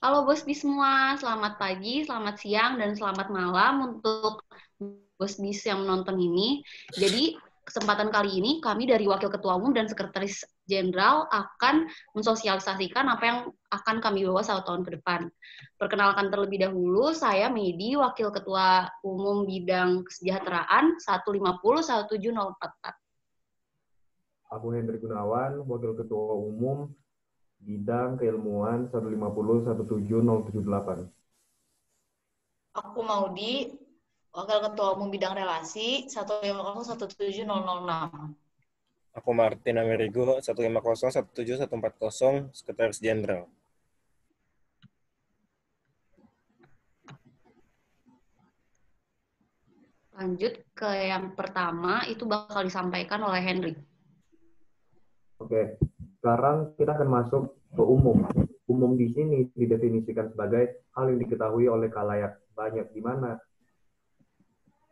Halo Bosbi semua, selamat pagi, selamat siang, dan selamat malam untuk Bosbis yang menonton ini. Jadi kesempatan kali ini kami dari Wakil Ketua Umum dan Sekretaris Jenderal akan mensosialisasikan apa yang akan kami bawa 1 tahun ke depan. Perkenalkan terlebih dahulu, saya Medi, Wakil Ketua Umum Bidang Kesejahteraan 150-17044. Aku Hendrik Gunawan, Wakil Ketua Umum Bidang Keilmuan 150-17078. Aku Maudi, Wakil Ketua Umum Bidang Relasi 150-17006. Aku Martin Amerigo, 150-17140, Sekretaris Jenderal. Lanjut ke yang pertama, itu bakal disampaikan oleh Henry. Oke, sekarang kita akan masuk ke umum. Umum di sini didefinisikan sebagai hal yang diketahui oleh khalayak banyak, di mana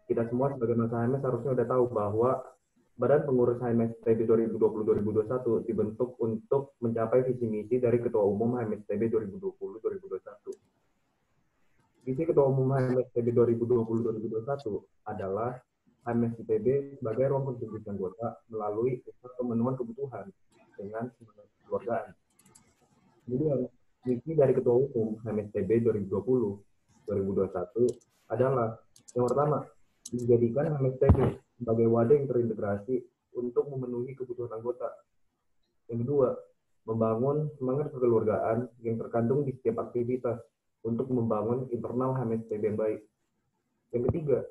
kita semua sebagai masa HMS harusnya udah tahu bahwa Badan Pengurus HMS TB 2020-2021 dibentuk untuk mencapai visi misi dari Ketua Umum HMS TB 2020-2021. Visi Ketua Umum HMS TB 2020-2021 adalah HMS ITB sebagai ruang kontribusi anggota melalui pemenuhan kebutuhan dengan kekeluargaan. Kemudian, misi dari Ketua Umum HMS TB 2020-2021 adalah yang pertama, menjadikan HMS TB sebagai wadah yang terintegrasi untuk memenuhi kebutuhan anggota. Yang kedua, membangun semangat kekeluargaan yang terkandung di setiap aktivitas untuk membangun internal HMS TB yang baik. Yang ketiga,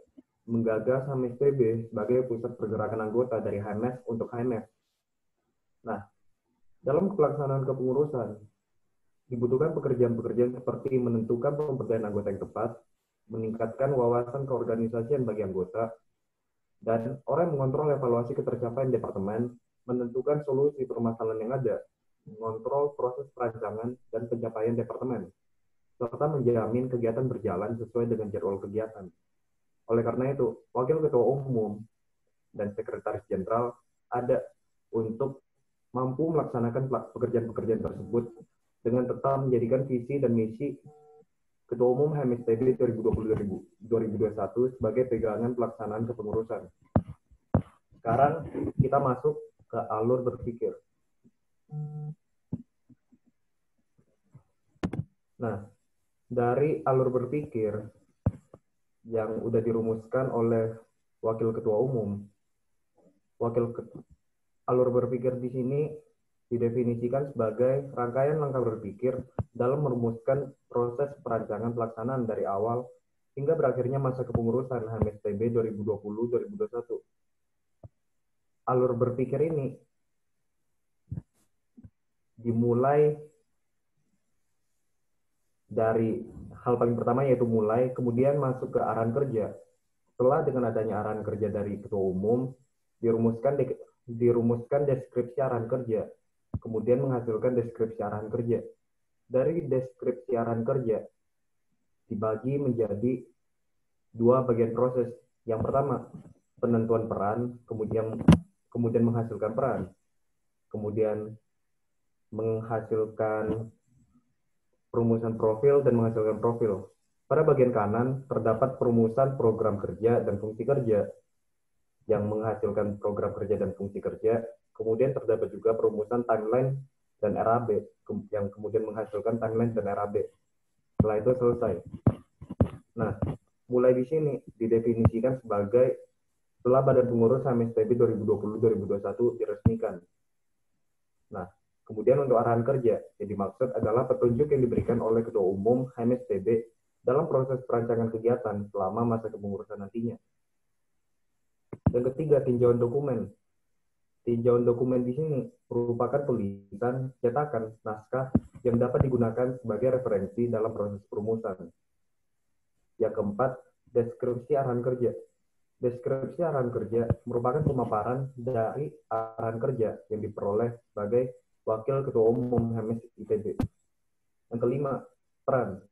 menggagas HMS TB sebagai pusat pergerakan anggota dari HMS untuk HMS. Nah, dalam pelaksanaan kepengurusan, dibutuhkan pekerjaan-pekerjaan seperti menentukan pemberdayaan anggota yang tepat, meningkatkan wawasan keorganisasian bagi anggota, dan orang yang mengontrol evaluasi ketercapaian departemen, menentukan solusi permasalahan yang ada, mengontrol proses perancangan dan pencapaian departemen, serta menjamin kegiatan berjalan sesuai dengan jadwal kegiatan. Oleh karena itu, Wakil Ketua Umum dan Sekretaris Jenderal ada untuk mampu melaksanakan pekerjaan-pekerjaan tersebut dengan tetap menjadikan visi dan misi Ketua Umum HMS TB 2020-2021 sebagai pegangan pelaksanaan kepengurusan. Sekarang kita masuk ke alur berpikir. Nah, dari alur berpikir yang udah dirumuskan oleh Wakil Ketua Umum, alur berpikir di sini didefinisikan sebagai rangkaian langkah berpikir dalam merumuskan proses perancangan pelaksanaan dari awal hingga berakhirnya masa kepengurusan HMS TB 2020-2021. Alur berpikir ini dimulai dari hal paling pertama yaitu mulai, kemudian masuk ke arahan kerja. Setelah dengan adanya arahan kerja dari Ketua Umum, dirumuskan deskripsi arahan kerja, kemudian menghasilkan deskripsi arahan kerja. Dari deskripsi arahan kerja dibagi menjadi 2 bagian proses. Yang pertama, penentuan peran, kemudian menghasilkan peran, kemudian menghasilkan perumusan profil dan menghasilkan profil. Pada bagian kanan terdapat perumusan program kerja dan fungsi kerja yang menghasilkan program kerja dan fungsi kerja. Kemudian terdapat juga perumusan timeline dan RAB yang kemudian menghasilkan timeline dan RAB. Setelah itu selesai. Nah, mulai di sini didefinisikan sebagai setelah Badan Pengurus HMS TB 2020-2021 diresmikan. Nah, kemudian untuk arahan kerja, yang dimaksud adalah petunjuk yang diberikan oleh Ketua Umum HMS TB dalam proses perancangan kegiatan selama masa kepengurusan nantinya. Yang ketiga, tinjauan dokumen. Tinjauan dokumen di sini merupakan tulisan, cetakan, naskah yang dapat digunakan sebagai referensi dalam proses perumusan. Yang keempat, deskripsi arahan kerja. Deskripsi arahan kerja merupakan pemaparan dari arahan kerja yang diperoleh sebagai Wakil Ketua Umum HMS ITB. Yang kelima, peran.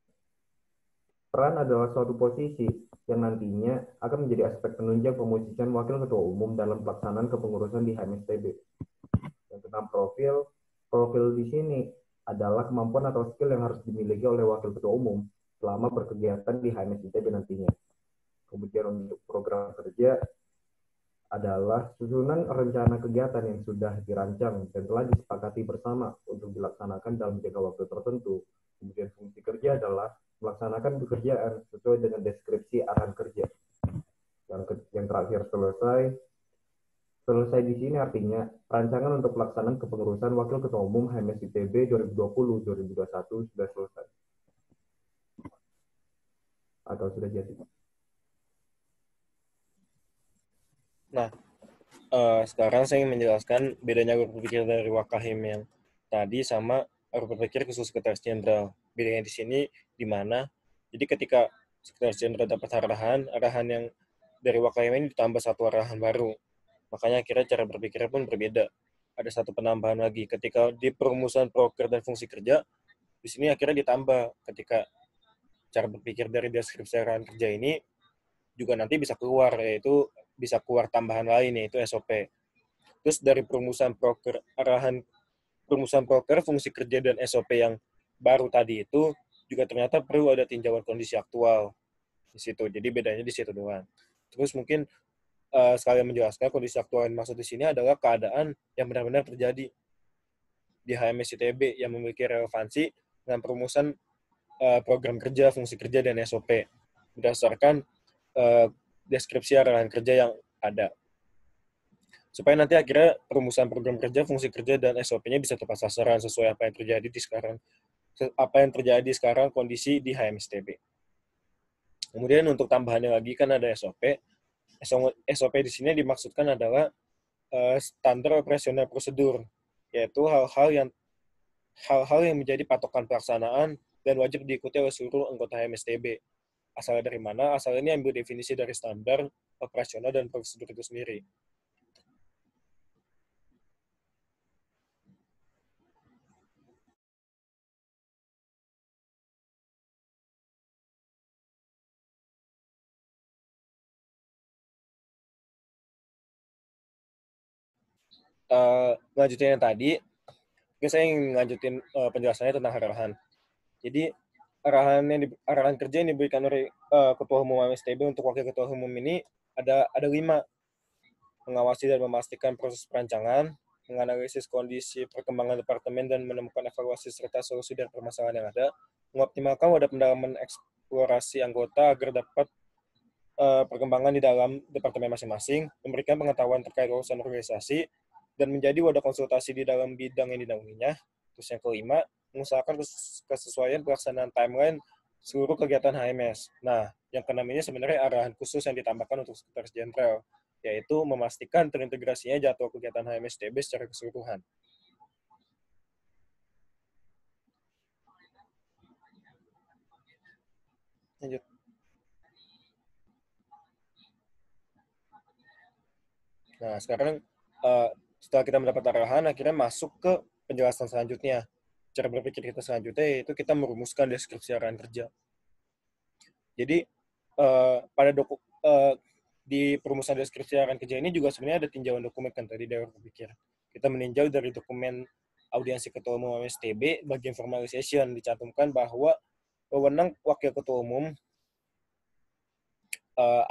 Peran adalah suatu posisi yang nantinya akan menjadi aspek penunjang pemosisian Wakil Ketua Umum dalam pelaksanaan kepengurusan di HMS TB. Yang keenam, profil. Profil di sini adalah kemampuan atau skill yang harus dimiliki oleh wakil ketua umum selama berkegiatan di HMS ITB nantinya. Kemudian untuk program kerja adalah susunan rencana kegiatan yang sudah dirancang dan telah disepakati bersama untuk dilaksanakan dalam jangka waktu tertentu. Kemudian fungsi kerja adalah melaksanakan pekerjaan sesuai dengan deskripsi arahan kerja. Yang terakhir selesai di sini artinya rancangan untuk pelaksanaan kepengurusan Wakil Ketua Umum HMS ITB 2020-2021 sudah selesai atau sudah jadi. Nah, sekarang saya ingin menjelaskan bedanya alur berpikir dari Wakahim yang tadi sama alur berpikir khusus Sekretaris Jenderal. Bedanya di sini di mana? Jadi ketika Sekretaris Jenderal dapat arahan yang dari Wakahim ini ditambah satu arahan baru. Makanya akhirnya cara berpikirnya pun berbeda. Ada satu penambahan lagi. Ketika di perumusan proker dan fungsi kerja, di sini akhirnya ditambah ketika cara berpikir dari deskripsi arahan kerja ini juga nanti bisa keluar, yaitu bisa keluar tambahan lain, yaitu SOP. Terus dari perumusan proker, fungsi kerja dan SOP yang baru tadi itu juga ternyata perlu ada tinjauan kondisi aktual di situ. Jadi bedanya di situ doang. Terus mungkin sekalian menjelaskan kondisi aktual yang maksud di sini adalah keadaan yang benar-benar terjadi di HMS ITB yang memiliki relevansi dengan perumusan program kerja, fungsi kerja, dan SOP berdasarkan deskripsi arahan kerja yang ada. Supaya nanti akhirnya perumusan program kerja, fungsi kerja, dan SOP-nya bisa tepat sasaran sesuai apa yang terjadi sekarang kondisi di HMS ITB. Kemudian untuk tambahannya lagi kan ada SOP. SOP di sini dimaksudkan adalah standar operasional prosedur, yaitu hal-hal yang menjadi patokan pelaksanaan dan wajib diikuti oleh seluruh anggota HMSTB. Asalnya dari mana? Asalnya ini ambil definisi dari standar operasional dan prosedur itu sendiri. Lanjutin yang tadi, saya ingin lanjutin penjelasannya tentang arahan. Jadi arahan kerja yang diberikan oleh Ketua Umum HMSTB untuk Wakil Ketua Umum ini ada 5. Mengawasi dan memastikan proses perancangan, menganalisis kondisi perkembangan departemen dan menemukan evaluasi serta solusi dari permasalahan yang ada, mengoptimalkan wadah pendalaman eksplorasi anggota agar dapat perkembangan di dalam departemen masing-masing, memberikan pengetahuan terkait urusan organisasi, dan menjadi wadah konsultasi di dalam bidang yang dinaunginya. Terus yang kelima, mengusahakan kesesuaian pelaksanaan timeline seluruh kegiatan HMS. Nah, yang keenam ini sebenarnya arahan khusus yang ditambahkan untuk Sekretaris Jenderal, yaitu memastikan terintegrasinya jadwal kegiatan HMS TB secara keseluruhan. Lanjut. Nah, sekarang setelah kita mendapat arahan, akhirnya masuk ke penjelasan selanjutnya. Cara berpikir kita selanjutnya yaitu kita merumuskan deskripsi arahan kerja. Jadi, di perumusan deskripsi arahan kerja ini juga sebenarnya ada tinjauan dokumen kan tadi dari berpikir. Kita meninjau dari dokumen audiensi Ketua Umum HMSTB bagian formalization dicantumkan bahwa wewenang Wakil Ketua Umum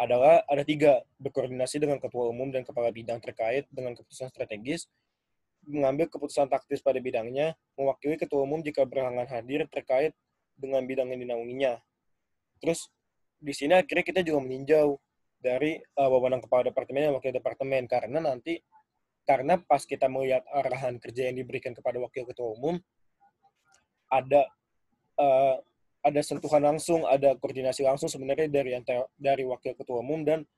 adalah ada 3, berkoordinasi dengan Ketua Umum dan Kepala Bidang terkait dengan keputusan strategis, mengambil keputusan taktis pada bidangnya, mewakili Ketua Umum jika berhalangan hadir terkait dengan bidang yang dinaunginya. Terus di sini akhirnya kita juga meninjau dari wewenang kepala departemen dan wakil departemen karena pas kita melihat arahan kerja yang diberikan kepada wakil ketua umum ada sentuhan langsung, ada koordinasi langsung sebenarnya dari wakil ketua umum dan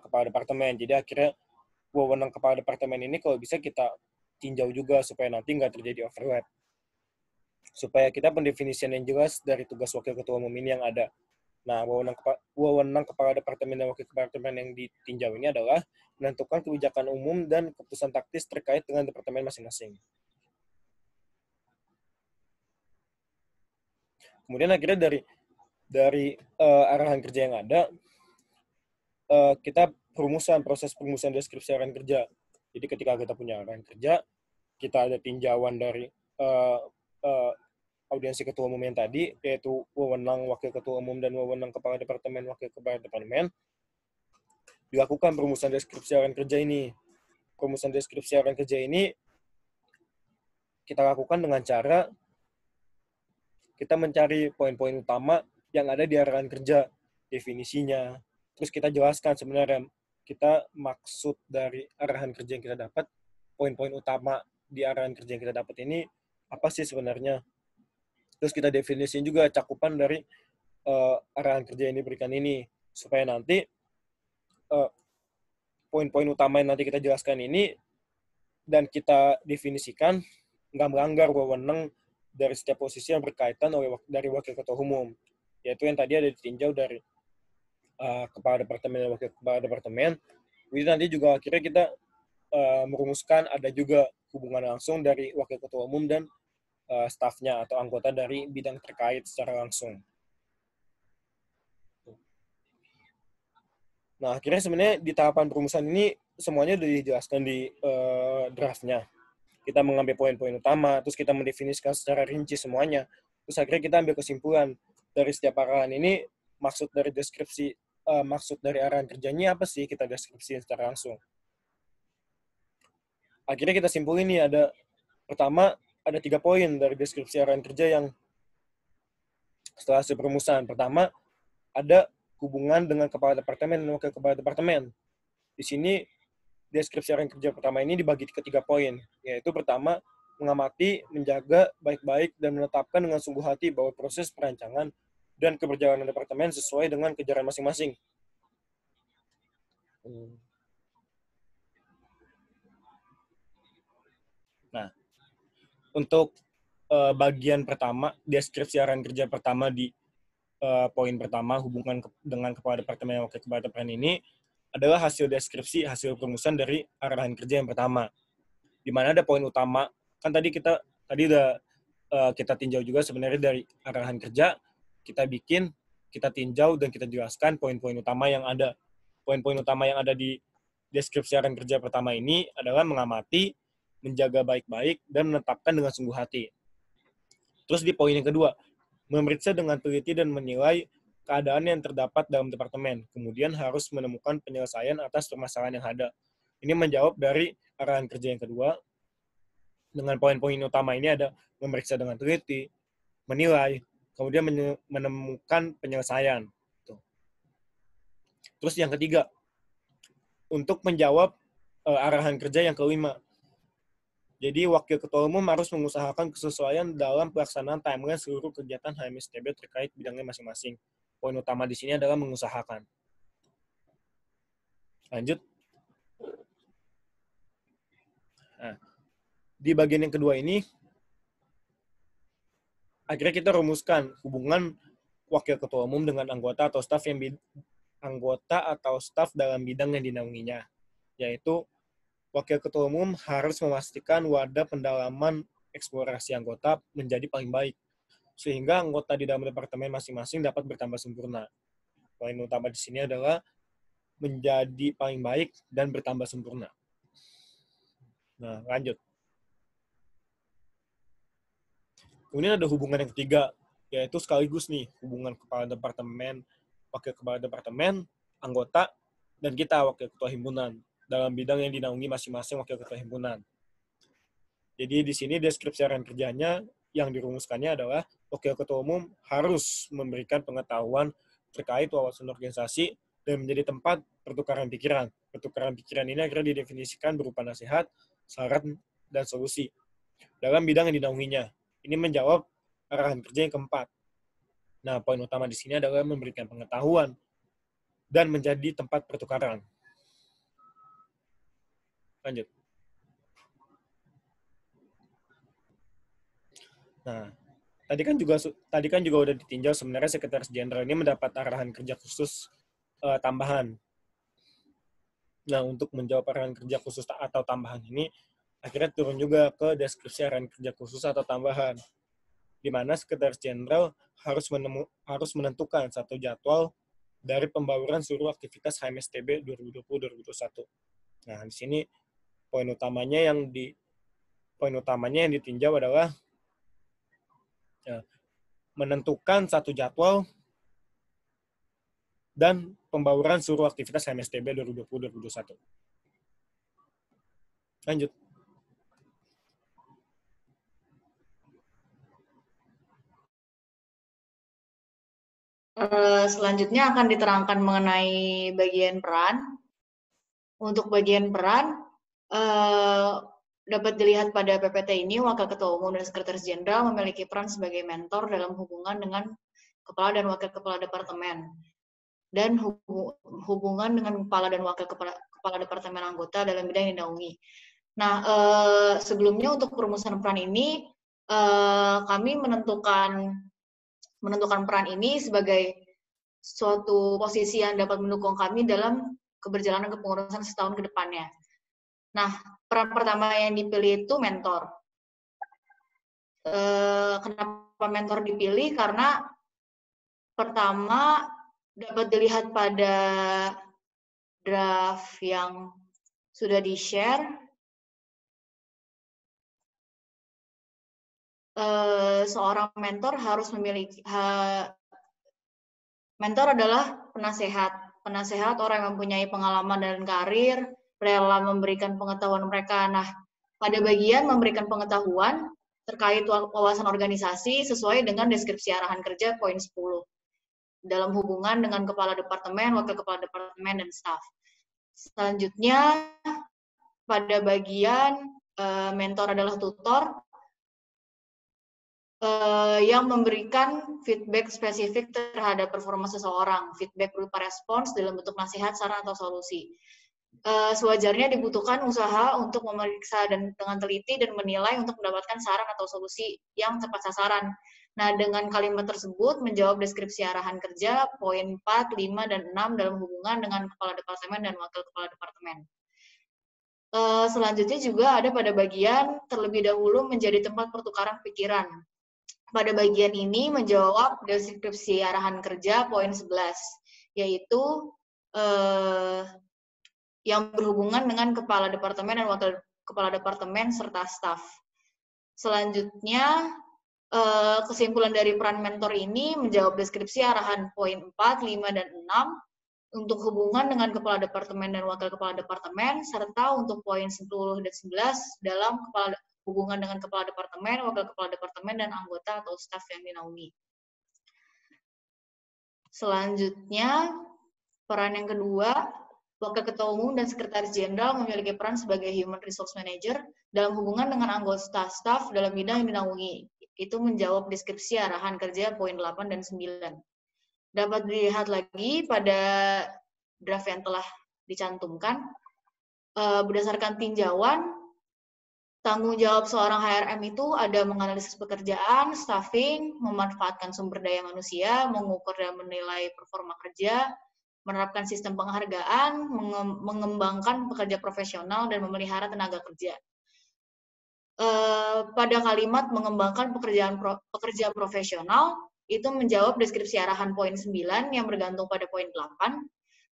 kepala departemen. Jadi akhirnya wewenang kepala departemen ini kalau bisa kita tinjau juga supaya nanti nggak terjadi overlap. Supaya kita pendefinisian yang jelas dari tugas wakil ketua umum ini yang ada. Nah, wewenang kepala departemen dan wakil departemen yang ditinjau ini adalah menentukan kebijakan umum dan keputusan taktis terkait dengan departemen masing-masing. Kemudian akhirnya dari arahan kerja yang ada, kita proses perumusan deskripsi arahan kerja. Jadi ketika kita punya arahan kerja, kita ada tinjauan dari audiensi ketua umum yang tadi, yaitu wewenang wakil ketua umum dan wewenang kepala departemen, wakil kepala departemen, dilakukan perumusan deskripsi arahan kerja ini. Perumusan deskripsi arahan kerja ini kita lakukan dengan cara kita mencari poin-poin utama yang ada di arahan kerja, definisinya. Terus kita jelaskan sebenarnya kita maksud dari arahan kerja yang kita dapat, poin-poin utama di arahan kerja yang kita dapat ini apa sih sebenarnya. Terus kita definisiin juga cakupan dari arahan kerja yang diberikan ini, supaya nanti poin-poin utama yang nanti kita jelaskan ini dan kita definisikan nggak melanggar wewenang dari setiap posisi yang berkaitan dari wakil ketua umum, yaitu yang tadi ada ditinjau dari kepala departemen dan wakil kepala departemen. Jadi nanti juga akhirnya kita merumuskan ada juga hubungan langsung dari wakil ketua umum dan stafnya atau anggota dari bidang terkait secara langsung. Nah, akhirnya sebenarnya di tahapan perumusan ini semuanya sudah dijelaskan di draftnya. Kita mengambil poin-poin utama, terus kita mendefinisikan secara rinci semuanya. Terus akhirnya kita ambil kesimpulan dari setiap arahan ini, maksud dari deskripsi, maksud dari arahan kerjanya apa sih, kita deskripsiin secara langsung. Akhirnya kita simpulin nih, pertama, ada 3 poin dari deskripsi arahan kerja yang setelah hasil perumusan. Pertama, ada hubungan dengan kepala departemen dan wakil kepala departemen. Di sini, deskripsi arahan kerja pertama ini dibagi ke 3 poin, yaitu pertama, mengamati, menjaga baik-baik, dan menetapkan dengan sungguh hati bahwa proses perancangan dan keberjalanan departemen sesuai dengan kejaran masing-masing. Nah, untuk bagian pertama, deskripsi arahan kerja pertama di poin pertama, hubungan dengan kepala departemen dan wakil kepala departemen ini, adalah hasil deskripsi, hasil perumusan dari arahan kerja yang pertama. Di mana ada poin utama, kan tadi udah kita tinjau juga sebenarnya dari arahan kerja, kita tinjau dan kita jelaskan poin-poin utama yang ada. Poin-poin utama yang ada di deskripsi arahan kerja pertama ini adalah mengamati, menjaga baik-baik, dan menetapkan dengan sungguh hati. Terus di poin yang kedua, memeriksa dengan teliti dan menilai keadaan yang terdapat dalam departemen, kemudian harus menemukan penyelesaian atas permasalahan yang ada. Ini menjawab dari arahan kerja yang kedua. Dengan poin-poin utama ini ada memeriksa dengan teliti, menilai, kemudian menemukan penyelesaian. Terus yang ketiga, untuk menjawab arahan kerja yang kelima. Jadi, Wakil Ketua Umum harus mengusahakan kesesuaian dalam pelaksanaan timeline seluruh kegiatan HMSTB terkait bidangnya masing-masing. Poin utama di sini adalah mengusahakan. Lanjut. Nah, di bagian yang kedua ini, akhirnya kita rumuskan hubungan Wakil Ketua Umum dengan anggota atau staf dalam bidang yang dinaunginya, yaitu Wakil Ketua Umum harus memastikan wadah pendalaman eksplorasi anggota menjadi paling baik, sehingga anggota di dalam departemen masing-masing dapat bertambah sempurna. Poin utama di sini adalah menjadi paling baik dan bertambah sempurna. Nah, lanjut. Kemudian ada hubungan yang ketiga, yaitu sekaligus nih, hubungan kepala departemen, wakil kepala departemen, anggota, dan kita, wakil ketua himpunan, dalam bidang yang dinaungi masing-masing wakil ketua himpunan. Jadi di sini deskripsi arahan kerjanya yang dirumuskannya adalah wakil ketua umum harus memberikan pengetahuan terkait wawasan organisasi dan menjadi tempat pertukaran pikiran. Pertukaran pikiran ini akhirnya didefinisikan berupa nasihat, saran, dan solusi dalam bidang yang dinaunginya. Ini menjawab arahan kerja yang keempat. Nah, poin utama di sini adalah memberikan pengetahuan dan menjadi tempat pertukaran. Lanjut. Nah, tadi kan juga udah ditinjau sebenarnya Sekretaris Jenderal ini mendapat arahan kerja khusus tambahan. Nah, untuk menjawab arahan kerja khusus atau tambahan ini, akhirnya turun juga ke deskripsi arahan kerja khusus atau tambahan, di mana Sekretaris Jenderal harus menentukan satu jadwal dari pembauran seluruh aktivitas HMSTB 2020-2021. Nah, di sini poin utamanya yang ditinjau adalah Ya, menentukan satu jadwal dan pembauran seluruh aktivitas HMSTB 2020-2021. Lanjut. Selanjutnya akan diterangkan mengenai bagian peran. Untuk bagian peran, dapat dilihat pada PPT ini, Wakil Ketua Umum dan Sekretaris Jenderal memiliki peran sebagai mentor dalam hubungan dengan Kepala dan Wakil Kepala Departemen, dan hubungan dengan Kepala dan Wakil Kepala Departemen anggota dalam bidang yang dinaungi. Nah, sebelumnya untuk perumusan peran ini, kami menentukan peran ini sebagai suatu posisi yang dapat mendukung kami dalam keberjalanan kepengurusan setahun ke depannya. Nah, peran pertama yang dipilih itu mentor. Kenapa mentor dipilih? Karena pertama dapat dilihat pada draft yang sudah di-share. Seorang mentor harus memiliki mentor adalah penasehat orang yang mempunyai pengalaman dan karir, rela memberikan pengetahuan mereka. Nah, pada bagian memberikan pengetahuan terkait wawasan organisasi sesuai dengan deskripsi arahan kerja poin 10 dalam hubungan dengan kepala departemen, wakil kepala departemen, dan staf. Selanjutnya, pada bagian mentor adalah tutor yang memberikan feedback spesifik terhadap performa seseorang, feedback berupa respons dalam bentuk nasihat, saran, atau solusi. Sewajarnya dibutuhkan usaha untuk memeriksa dan dengan teliti dan menilai untuk mendapatkan saran atau solusi yang tepat sasaran. Nah, dengan kalimat tersebut menjawab deskripsi arahan kerja poin 4, 5, dan 6 dalam hubungan dengan kepala departemen dan wakil kepala departemen. Selanjutnya juga ada pada bagian terlebih dahulu menjadi tempat pertukaran pikiran. Pada bagian ini menjawab deskripsi arahan kerja poin 11, yaitu yang berhubungan dengan kepala departemen dan wakil kepala departemen serta staf. Selanjutnya, kesimpulan dari peran mentor ini menjawab deskripsi arahan poin 4, 5, dan 6 untuk hubungan dengan kepala departemen dan wakil kepala departemen, serta untuk poin 10 dan 11 dalam hubungan dengan kepala departemen, wakil kepala departemen, dan anggota atau staf yang dinaungi. Selanjutnya, peran yang kedua, Wakil Ketua Umum dan Sekretaris Jenderal memiliki peran sebagai Human Resource Manager dalam hubungan dengan anggota staf dalam bidang yang dinaungi. Itu menjawab deskripsi arahan kerja poin 8 dan 9. Dapat dilihat lagi pada draft yang telah dicantumkan, berdasarkan tinjauan, tanggung jawab seorang HRM itu ada menganalisis pekerjaan, staffing, memanfaatkan sumber daya manusia, mengukur dan menilai performa kerja, menerapkan sistem penghargaan, mengembangkan pekerja profesional, dan memelihara tenaga kerja. Pada kalimat mengembangkan pekerja profesional, itu menjawab deskripsi arahan poin 9 yang bergantung pada poin 8,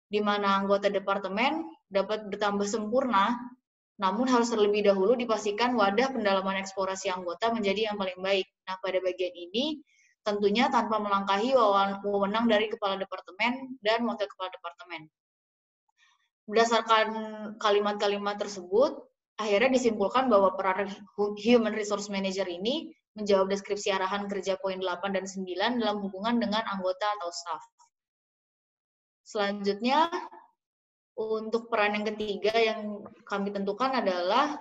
di mana anggota departemen dapat bertambah sempurna, namun harus terlebih dahulu dipastikan wadah pendalaman eksplorasi anggota menjadi yang paling baik. Nah, pada bagian ini, tentunya tanpa melangkahi wewenang dari kepala departemen dan wakil kepala departemen. Berdasarkan kalimat-kalimat tersebut, akhirnya disimpulkan bahwa peran Human Resource Manager ini menjawab deskripsi arahan kerja poin 8 dan 9 dalam hubungan dengan anggota atau staf. Selanjutnya, untuk peran yang ketiga yang kami tentukan adalah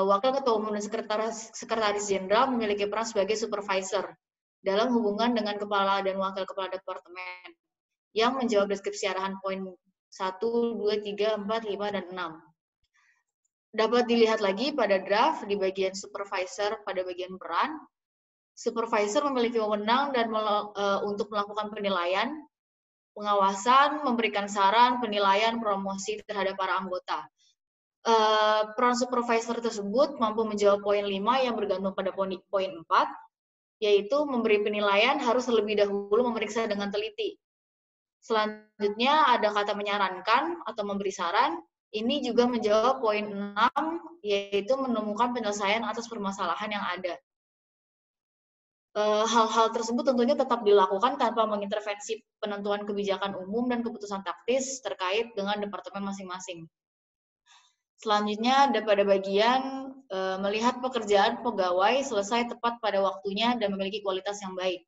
Wakil Ketua Umum dan Sekretaris Jenderal memiliki peran sebagai supervisor dalam hubungan dengan kepala dan wakil kepala departemen yang menjawab deskripsi arahan poin 1, 2, 3, 4, 5, dan 6. Dapat dilihat lagi pada draft di bagian supervisor pada bagian peran. Supervisor memiliki wewenang dan untuk melakukan penilaian, pengawasan, memberikan saran, penilaian, promosi terhadap para anggota. Peran supervisor tersebut mampu menjawab poin 5 yang bergantung pada poin 4, yaitu memberi penilaian harus terlebih dahulu memeriksa dengan teliti. Selanjutnya ada kata menyarankan atau memberi saran, ini juga menjawab poin 6, yaitu menemukan penyelesaian atas permasalahan yang ada. hal-hal tersebut tentunya tetap dilakukan tanpa mengintervensi penentuan kebijakan umum dan keputusan taktis terkait dengan departemen masing-masing. Selanjutnya ada pada bagian melihat pekerjaan pegawai selesai tepat pada waktunya dan memiliki kualitas yang baik.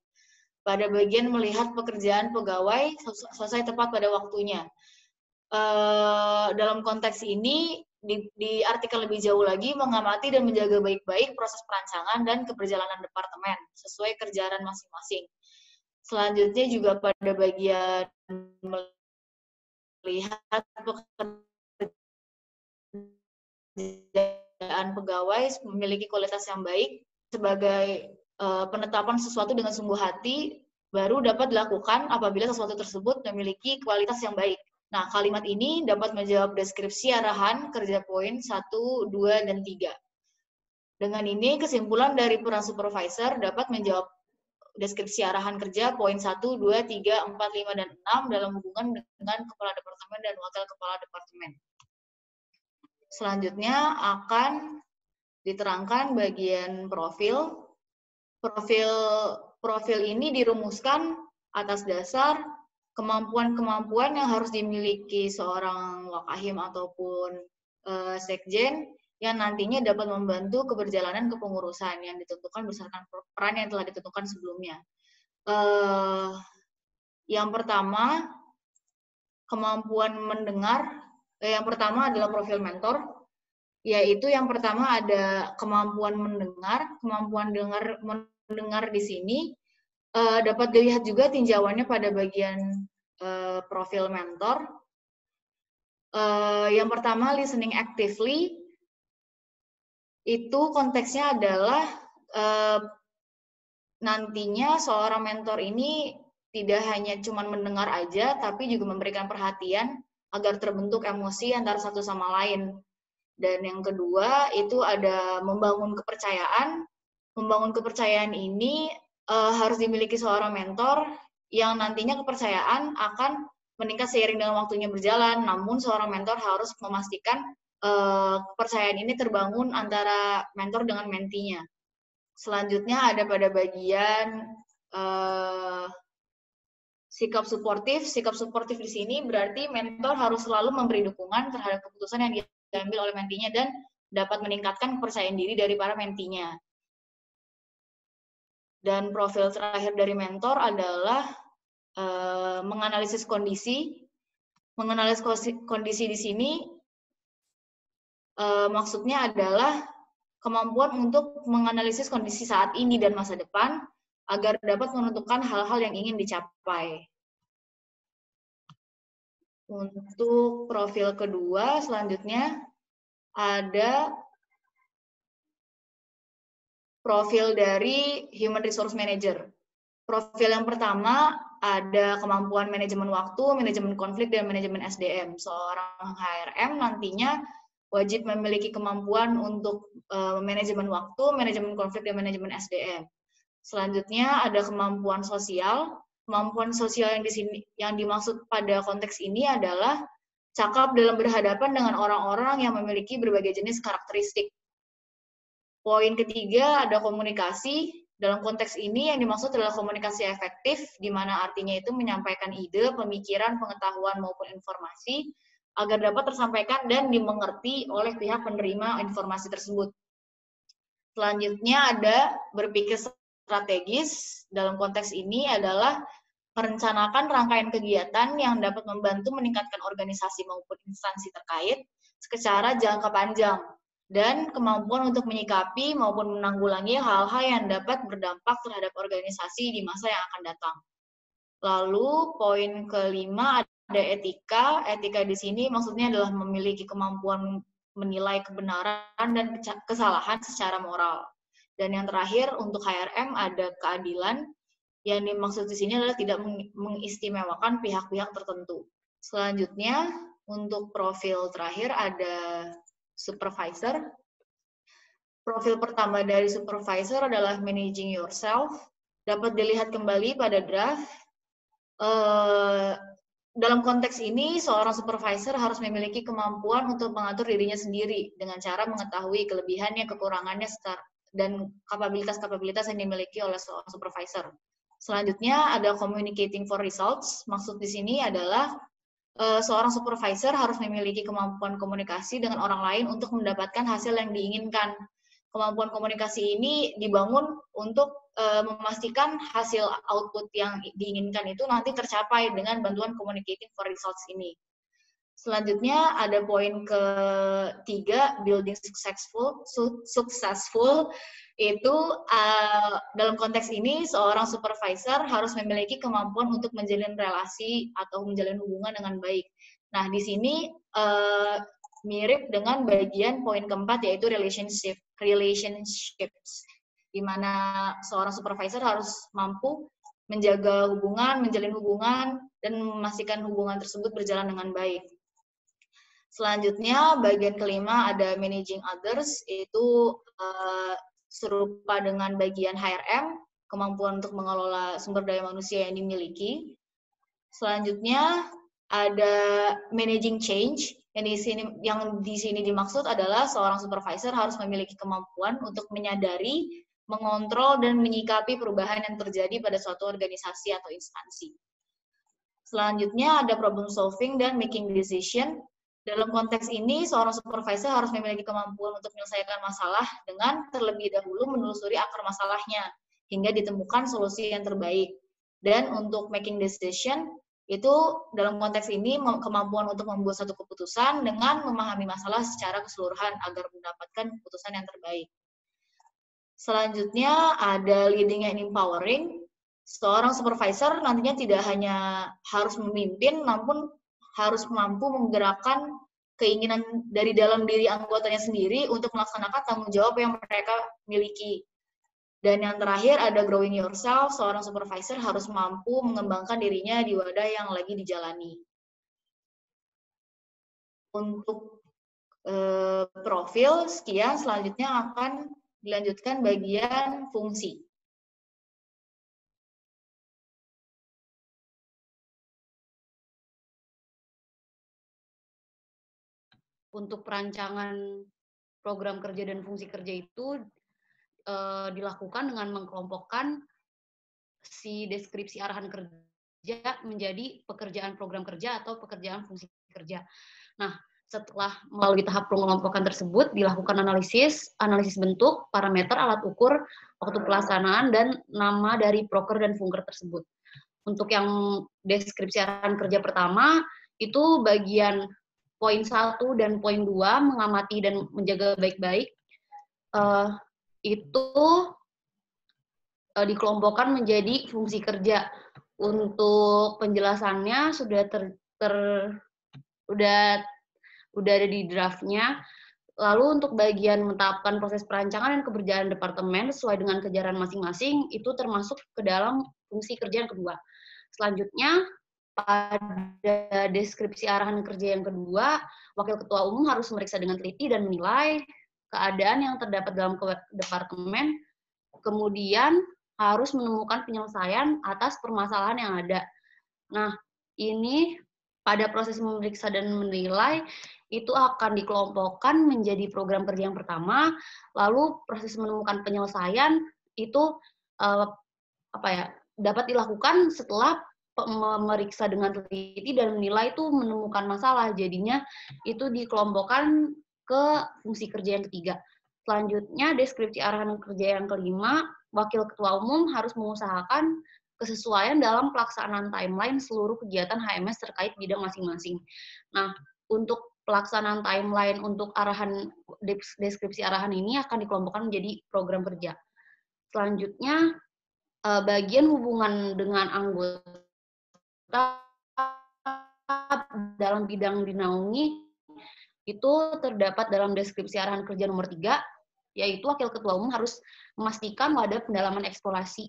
Pada bagian melihat pekerjaan pegawai selesai tepat pada waktunya. Dalam konteks ini diartikan lebih jauh lagi, mengamati dan menjaga baik-baik proses perancangan dan keberjalanan departemen sesuai kerjaan masing-masing. Selanjutnya juga pada bagian melihat pekerjaan pegawai memiliki kualitas yang baik sebagai penetapan sesuatu dengan sungguh hati baru dapat dilakukan apabila sesuatu tersebut memiliki kualitas yang baik. Nah, kalimat ini dapat menjawab deskripsi arahan kerja poin 1, 2, dan 3. Dengan ini, kesimpulan dari peran supervisor dapat menjawab deskripsi arahan kerja poin 1, 2, 3, 4, 5, dan 6 dalam hubungan dengan kepala departemen dan wakil kepala departemen. Selanjutnya akan diterangkan bagian profil. Profil ini dirumuskan atas dasar kemampuan-kemampuan yang harus dimiliki seorang wakahim ataupun sekjen yang nantinya dapat membantu keberjalanan kepengurusan yang ditentukan berdasarkan peran yang telah ditentukan sebelumnya. Yang pertama, kemampuan mendengar. Yang pertama adalah profil mentor, yaitu yang pertama ada kemampuan mendengar. Kemampuan mendengar di sini dapat dilihat juga tinjauannya pada bagian profil mentor. Yang pertama, listening actively. Itu konteksnya adalah nantinya seorang mentor ini tidak hanya cuma mendengar aja, tapi juga memberikan perhatian agar terbentuk emosi antara satu sama lain. Dan yang kedua, itu ada membangun kepercayaan. Membangun kepercayaan ini harus dimiliki seorang mentor yang nantinya kepercayaan akan meningkat seiring dengan waktunya berjalan, namun seorang mentor harus memastikan kepercayaan ini terbangun antara mentor dengan mentinya. Selanjutnya ada pada bagian sikap suportif. Sikap suportif di sini berarti mentor harus selalu memberi dukungan terhadap keputusan yang diambil oleh mentinya dan dapat meningkatkan kepercayaan diri dari para mentinya. Dan profil terakhir dari mentor adalah menganalisis kondisi. Menganalisis kondisi di sini maksudnya adalah kemampuan untuk menganalisis kondisi saat ini dan masa depan agar dapat menentukan hal-hal yang ingin dicapai. Untuk profil kedua, selanjutnya ada profil dari Human Resource Manager. Profil yang pertama ada kemampuan manajemen waktu, manajemen konflik, dan manajemen SDM. Seorang HRM nantinya wajib memiliki kemampuan untuk manajemen waktu, manajemen konflik, dan manajemen SDM. Selanjutnya ada kemampuan sosial. Kemampuan sosial yang di sini yang dimaksud pada konteks ini adalah cakap dalam berhadapan dengan orang-orang yang memiliki berbagai jenis karakteristik. Poin ketiga ada komunikasi. Dalam konteks ini yang dimaksud adalah komunikasi efektif, di mana artinya itu menyampaikan ide, pemikiran, pengetahuan maupun informasi agar dapat tersampaikan dan dimengerti oleh pihak penerima informasi tersebut. Selanjutnya ada berpikir strategis. Dalam konteks ini adalah merencanakan rangkaian kegiatan yang dapat membantu meningkatkan organisasi maupun instansi terkait secara jangka panjang, dan kemampuan untuk menyikapi maupun menanggulangi hal-hal yang dapat berdampak terhadap organisasi di masa yang akan datang. Lalu poin kelima ada etika. Etika di sini maksudnya adalah memiliki kemampuan menilai kebenaran dan kesalahan secara moral. Dan yang terakhir untuk HRM ada keadilan. Yang dimaksud di sini adalah tidak mengistimewakan pihak-pihak tertentu. Selanjutnya untuk profil terakhir ada supervisor. Profil pertama dari supervisor adalah managing yourself. Dapat dilihat kembali pada draft. Dalam konteks ini, seorang supervisor harus memiliki kemampuan untuk mengatur dirinya sendiri dengan cara mengetahui kelebihannya, kekurangannya, dan kapabilitas-kapabilitas yang dimiliki oleh seorang supervisor. Selanjutnya ada communicating for results. Maksud di sini adalah seorang supervisor harus memiliki kemampuan komunikasi dengan orang lain untuk mendapatkan hasil yang diinginkan. Kemampuan komunikasi ini dibangun untuk memastikan hasil output yang diinginkan itu nanti tercapai dengan bantuan communicating for results ini. Selanjutnya ada poin ketiga, building successful itu dalam konteks ini seorang supervisor harus memiliki kemampuan untuk menjalin relasi atau menjalin hubungan dengan baik. Nah, di sini mirip dengan bagian poin keempat yaitu relationships, di mana seorang supervisor harus mampu menjaga hubungan, menjalin hubungan, dan memastikan hubungan tersebut berjalan dengan baik. Selanjutnya, bagian kelima ada managing others, itu serupa dengan bagian HRM, kemampuan untuk mengelola sumber daya manusia yang dimiliki. Selanjutnya, ada managing change, yang di sini dimaksud adalah seorang supervisor harus memiliki kemampuan untuk menyadari, mengontrol, dan menyikapi perubahan yang terjadi pada suatu organisasi atau instansi. Selanjutnya, ada problem solving dan making decision. Dalam konteks ini, seorang supervisor harus memiliki kemampuan untuk menyelesaikan masalah dengan terlebih dahulu menelusuri akar masalahnya, hingga ditemukan solusi yang terbaik. Dan untuk making decision, itu dalam konteks ini kemampuan untuk membuat satu keputusan dengan memahami masalah secara keseluruhan agar mendapatkan keputusan yang terbaik. Selanjutnya ada leading and empowering. Seorang supervisor nantinya tidak hanya harus memimpin, namun harus mampu menggerakkan keinginan dari dalam diri anggotanya sendiri untuk melaksanakan tanggung jawab yang mereka miliki. Dan yang terakhir ada growing yourself. Seorang supervisor harus mampu mengembangkan dirinya di wadah yang lagi dijalani. Untuk profil, sekian. Selanjutnya akan dilanjutkan bagian fungsi. Untuk perancangan program kerja dan fungsi kerja itu dilakukan dengan mengkelompokkan si deskripsi arahan kerja menjadi pekerjaan program kerja atau pekerjaan fungsi kerja. Nah, setelah melalui tahap pengelompokan tersebut, dilakukan analisis bentuk, parameter, alat ukur, waktu pelaksanaan, dan nama dari proker dan funker tersebut. Untuk yang deskripsi arahan kerja pertama, itu bagian poin 1 dan poin 2, mengamati dan menjaga baik-baik, itu dikelompokkan menjadi fungsi kerja. Untuk penjelasannya sudah udah ada di draftnya. Lalu untuk bagian menetapkan proses perancangan dan keberjalanan departemen sesuai dengan kejaran masing-masing, itu termasuk ke dalam fungsi kerja yang kedua. Selanjutnya, pada deskripsi arahan kerja yang kedua, Wakil Ketua Umum harus memeriksa dengan teliti dan menilai keadaan yang terdapat dalam departemen, kemudian harus menemukan penyelesaian atas permasalahan yang ada. Nah, ini pada proses memeriksa dan menilai, itu akan dikelompokkan menjadi program kerja yang pertama, lalu proses menemukan penyelesaian itu dapat dilakukan setelah memeriksa dengan teliti dan menilai itu menemukan masalah. Jadinya itu dikelompokkan ke fungsi kerja yang ketiga. Selanjutnya, deskripsi arahan kerja yang kelima, Wakil Ketua Umum harus mengusahakan kesesuaian dalam pelaksanaan timeline seluruh kegiatan HMS terkait bidang masing-masing. Nah, untuk pelaksanaan timeline untuk deskripsi arahan ini akan dikelompokkan menjadi program kerja. Selanjutnya, bagian hubungan dengan anggota dalam bidang dinaungi itu terdapat dalam deskripsi arahan kerja nomor 3, yaitu Wakil Ketua Umum harus memastikan wadah pendalaman eksplorasi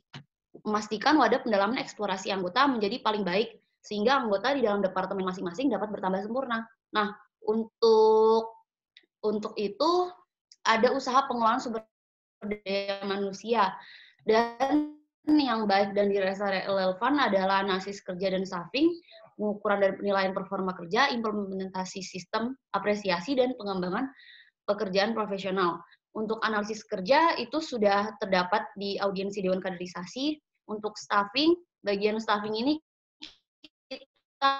anggota menjadi paling baik, sehingga anggota di dalam departemen masing-masing dapat bertambah sempurna. Nah, untuk itu ada usaha pengelolaan sumber daya manusia, dan yang baik dan dirasa relevan adalah analisis kerja dan staffing, pengukuran dan penilaian performa kerja, implementasi sistem apresiasi dan pengembangan pekerjaan profesional. Untuk analisis kerja itu sudah terdapat di audiensi Dewan Kaderisasi. Untuk staffing, bagian staffing ini kita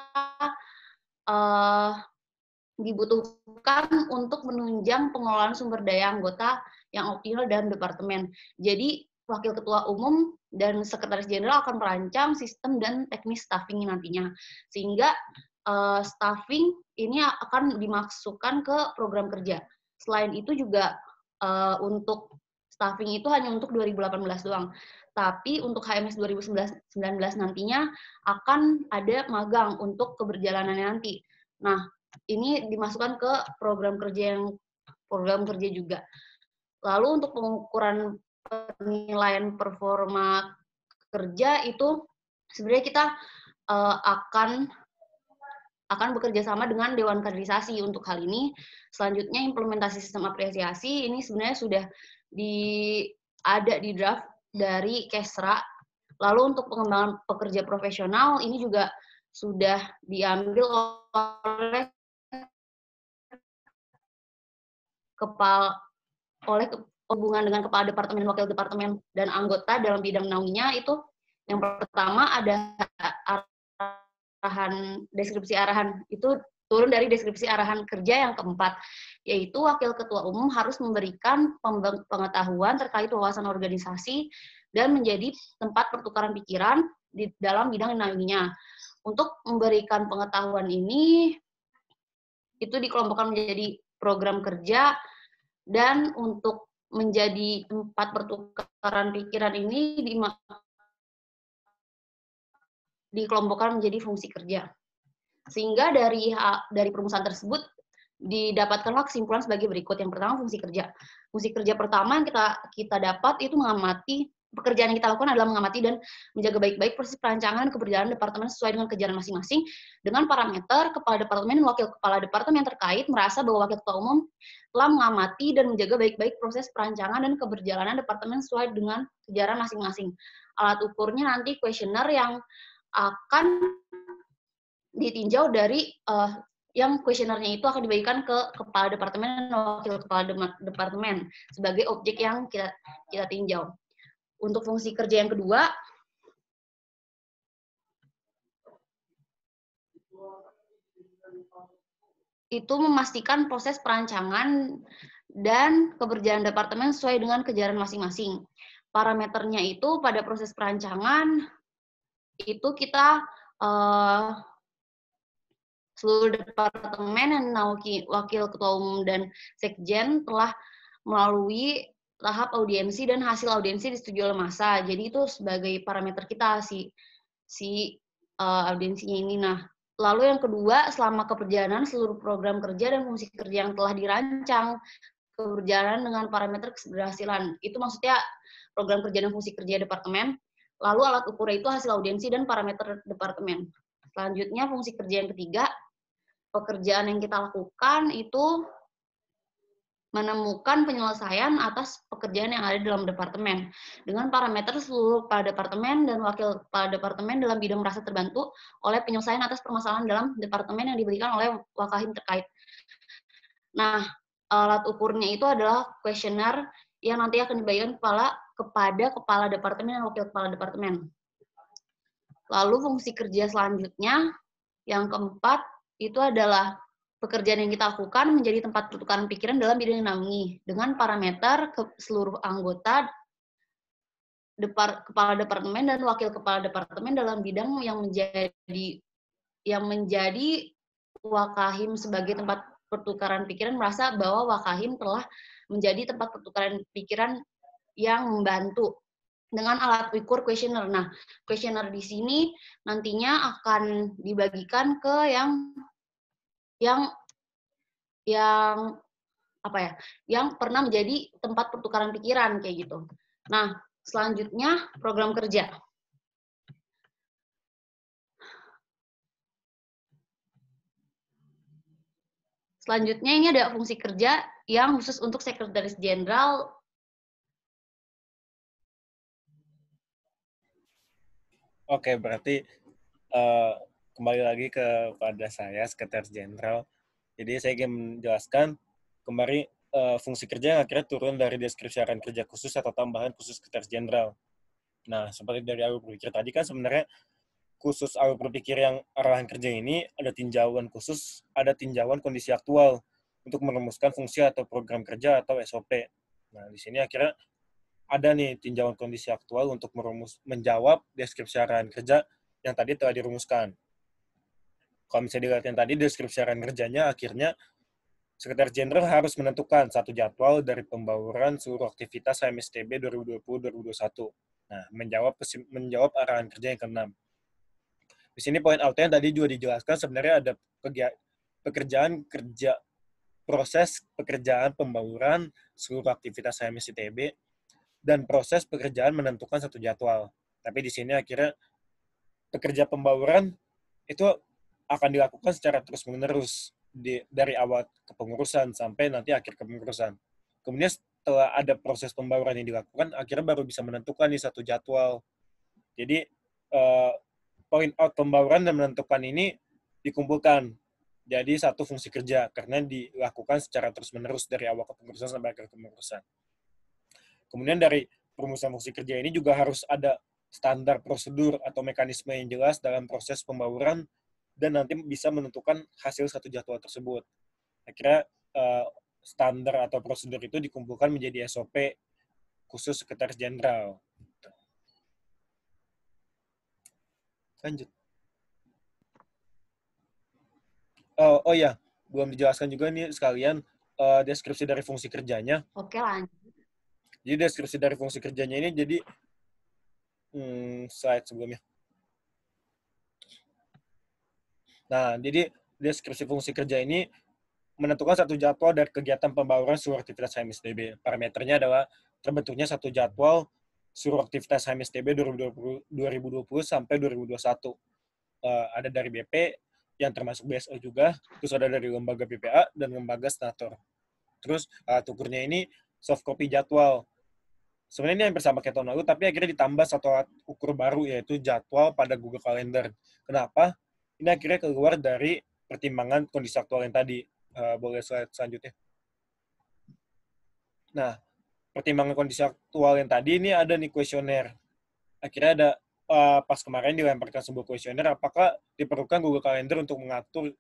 dibutuhkan untuk menunjang pengelolaan sumber daya anggota yang optimal dalam departemen. Jadi, Wakil Ketua Umum dan Sekretaris Jenderal akan merancang sistem dan teknis staffing nantinya. Sehingga staffing ini akan dimasukkan ke program kerja. Selain itu juga untuk staffing itu hanya untuk 2018 doang. Tapi untuk HMS 2019 nantinya akan ada magang untuk keberjalanannya nanti. Nah, ini dimasukkan ke program kerja juga. Lalu untuk pengukuran penilaian performa kerja itu sebenarnya kita akan bekerja sama dengan Dewan Kaderisasi untuk hal ini. Selanjutnya implementasi sistem apresiasi ini sebenarnya sudah ada di draft dari Kesra. Lalu untuk pengembangan pekerja profesional ini juga sudah diambil oleh hubungan dengan kepala departemen, wakil departemen, dan anggota dalam bidang naunginya itu yang pertama ada deskripsi arahan, itu turun dari deskripsi arahan kerja yang keempat, yaitu wakil ketua umum harus memberikan pengetahuan terkait wawasan organisasi dan menjadi tempat pertukaran pikiran di dalam bidang naunginya. Untuk memberikan pengetahuan ini, itu dikelompokkan menjadi program kerja, dan untuk menjadi tempat pertukaran pikiran ini dikelompokkan menjadi fungsi kerja. Sehingga dari perumusan tersebut didapatkanlah kesimpulan sebagai berikut. Yang pertama, fungsi kerja. Fungsi kerja pertama yang kita dapat itu mengamati, pekerjaan yang kita lakukan adalah mengamati dan menjaga baik-baik proses perancangan keberjalanan departemen sesuai dengan kegiatan masing-masing dengan parameter kepala departemen dan wakil kepala departemen terkait merasa bahwa wakil ketua umum telah mengamati dan menjaga baik-baik proses perancangan dan keberjalanan departemen sesuai dengan kegiatan masing-masing. Alat ukurnya nanti kuesioner yang akan ditinjau dari yang kuesionernya itu akan dibagikan ke kepala departemen dan wakil kepala departemen sebagai objek yang kita tinjau. Untuk fungsi kerja yang kedua, itu memastikan proses perancangan dan keberjalanan departemen sesuai dengan kegiatan masing-masing. Parameternya itu pada proses perancangan, itu kita seluruh departemen dan wakil ketua umum dan sekjen telah melalui tahap audiensi dan hasil audiensi disetujui oleh massa. Jadi itu sebagai parameter kita audiensinya ini. Nah, lalu yang kedua, selama keberjalanan seluruh program kerja dan fungsi kerja yang telah dirancang keberjalanan dengan parameter keberhasilan. Itu maksudnya program kerja dan fungsi kerja departemen. Lalu alat ukurnya itu hasil audiensi dan parameter departemen. Selanjutnya fungsi kerja yang ketiga, pekerjaan yang kita lakukan itu menemukan penyelesaian atas pekerjaan yang ada dalam departemen dengan parameter seluruh kepala departemen dan wakil kepala departemen dalam bidang merasa terbantu oleh penyelesaian atas permasalahan dalam departemen yang diberikan oleh wakahim terkait. Nah, alat ukurnya itu adalah kuesioner yang nanti akan dibagikan kepada kepala departemen dan wakil kepala departemen. Lalu fungsi kerja selanjutnya yang keempat itu adalah pekerjaan yang kita lakukan menjadi tempat pertukaran pikiran dalam bidang yang naungi dengan parameter seluruh anggota kepala departemen dan wakil kepala departemen dalam bidang yang menjadi wakahim sebagai tempat pertukaran pikiran merasa bahwa wakahim telah menjadi tempat pertukaran pikiran yang membantu dengan alat ukur kuesioner. Nah, kuesioner di sini nantinya akan dibagikan ke yang pernah menjadi tempat pertukaran pikiran kayak gitu. Nah, selanjutnya program kerja. Selanjutnya ini ada fungsi kerja yang khusus untuk Sekretaris Jenderal. Oke, berarti kembali lagi kepada saya, Sekretaris Jenderal. Jadi saya ingin menjelaskan kembali fungsi kerja yang akhirnya turun dari deskripsi arahan kerja khusus atau tambahan khusus sekretaris jenderal. Nah, seperti dari alur berpikir tadi kan sebenarnya khusus alur berpikir yang arahan kerja ini ada tinjauan khusus, ada tinjauan kondisi aktual untuk merumuskan fungsi atau program kerja atau SOP. Nah, di sini akhirnya ada nih tinjauan kondisi aktual untuk menjawab deskripsi arahan kerja yang tadi telah dirumuskan. Kalau misalnya dilihat yang tadi, deskripsi arahan kerjanya akhirnya Sekretaris Jenderal harus menentukan satu jadwal dari pembauran seluruh aktivitas HMSTB 2020-2021. Nah, menjawab arahan kerja yang ke-6. Di sini poin out yang tadi juga dijelaskan sebenarnya ada pekerjaan kerja, proses pekerjaan pembauran seluruh aktivitas HMSTB dan proses pekerjaan menentukan satu jadwal. Tapi di sini akhirnya pekerja pembauran itu akan dilakukan secara terus-menerus dari awal kepengurusan sampai nanti akhir kepengurusan. Kemudian setelah ada proses pembauran yang dilakukan, akhirnya baru bisa menentukan nih satu jadwal. Jadi point out pembauran dan menentukan ini dikumpulkan jadi satu fungsi kerja karena dilakukan secara terus-menerus dari awal kepengurusan sampai akhir kepengurusan. Kemudian dari perumusan fungsi kerja ini juga harus ada standar prosedur atau mekanisme yang jelas dalam proses pembauran dan nanti bisa menentukan hasil satu jadwal tersebut. Akhirnya standar atau prosedur itu dikumpulkan menjadi SOP khusus Sekretaris Jenderal. Lanjut. Oh ya, belum dijelaskan juga nih sekalian deskripsi dari fungsi kerjanya. Oke, lanjut. Jadi deskripsi dari fungsi kerjanya ini jadi slide sebelumnya. Nah, jadi deskripsi fungsi kerja ini menentukan satu jadwal dari kegiatan pembauran seluruh aktivitas HMSTB. Parameternya adalah terbentuknya satu jadwal seluruh aktivitas HMSTB 2020 sampai 2021. Ada dari BP, yang termasuk BSO juga, terus ada dari lembaga BPA dan lembaga stator. Terus alat ukurnya ini soft copy jadwal. Sebenarnya ini yang bersama kayak tahun lalu, tapi akhirnya ditambah satu alat ukur baru, yaitu jadwal pada Google Calendar. Kenapa? Ini akhirnya keluar dari pertimbangan kondisi aktual yang tadi. Boleh slide selanjutnya. Nah, pertimbangan kondisi aktual yang tadi ini ada nih kuesioner. Akhirnya ada pas kemarin dilemparkan sebuah kuesioner, apakah diperlukan Google Calendar untuk mengatur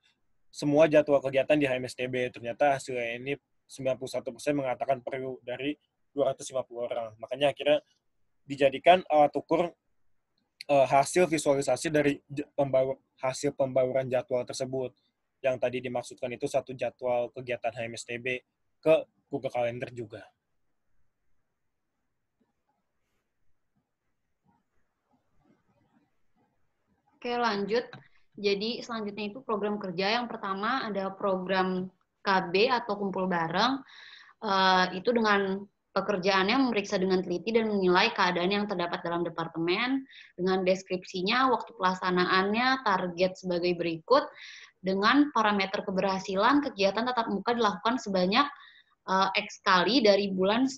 semua jadwal kegiatan di HMSTB. Ternyata hasilnya ini 91% mengatakan perlu dari 250 orang. Makanya akhirnya dijadikan alat ukur hasil visualisasi dari hasil pembauran jadwal tersebut. Yang tadi dimaksudkan itu satu jadwal kegiatan HMSTB ke Google Calendar juga. Oke, lanjut. Jadi selanjutnya itu program kerja. Yang pertama ada program KB atau kumpul bareng. Itu dengan pekerjaannya memeriksa dengan teliti dan menilai keadaan yang terdapat dalam departemen dengan deskripsinya, waktu pelaksanaannya, target sebagai berikut. Dengan parameter keberhasilan, kegiatan tatap muka dilakukan sebanyak X kali dari bulan